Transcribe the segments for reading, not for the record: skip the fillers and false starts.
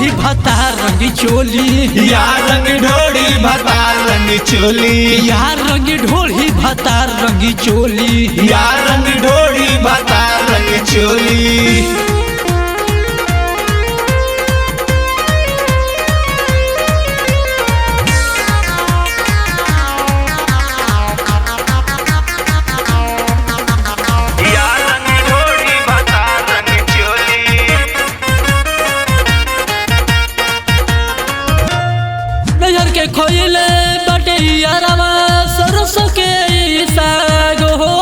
ढोली भतार रंगी चोली, यार रंग ढोली भतार रंग चोली, यार रंगी ढोली भतार रंगी चोली, यार रंग ढोली भतार रंग चोली। नजर के खोइले बटे यारवा सरसों के साग हो,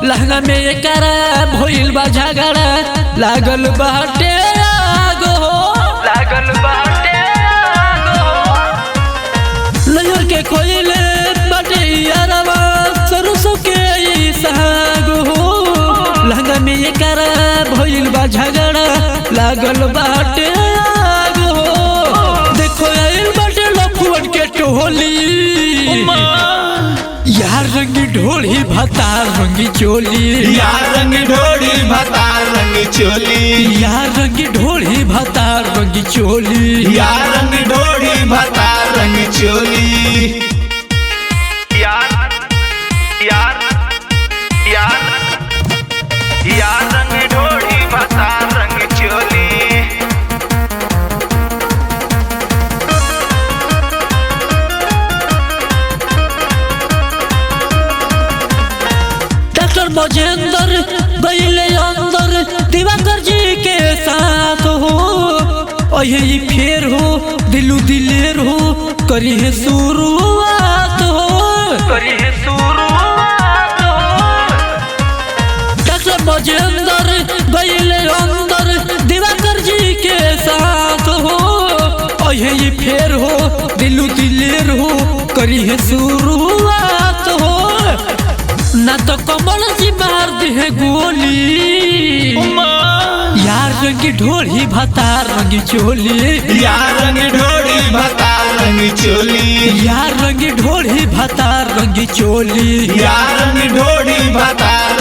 लहंगा में एकरा भइल बा झगड़ा लागल बाटे आग हो, लागल बाटे आग हो। नजर के खोइले बटे यारवा सरसों के साग हो, लहंगा में एकरा भइल बा झगड़ा लागल बाटे आग हो। देखो टोली यार रंगी ढोली भतार रंगी चोली, यार रंग ढोली भतार रंग चोली, यार रंगी ढोली भतार रंगी चोली, यार रंग ढोली भतार रंग चोली। यार यार यार यार रंग ढोली भतार रंग चोली। मजेंद्र गईले अंदर दिवाकर जी के साथ हो, यही फेर हो दिलू दिलेर हो करी है शुरुआत हो, करी है शुरुआत हो। डॉक्टर मजेंद्र गईले अंदर दिवाकर जी के साथ हो, यही फेर हो दिलू दिलेर हो करी है शुरुआत हो। ना तो कमल जी मार दी है गोली, यार रंगी ढोली भतार रंगी चोली, यार रंग ढोली भतार रंग चोली, यार रंगी ढोली भतार रंगी चोली, यार रंग ढोली भतार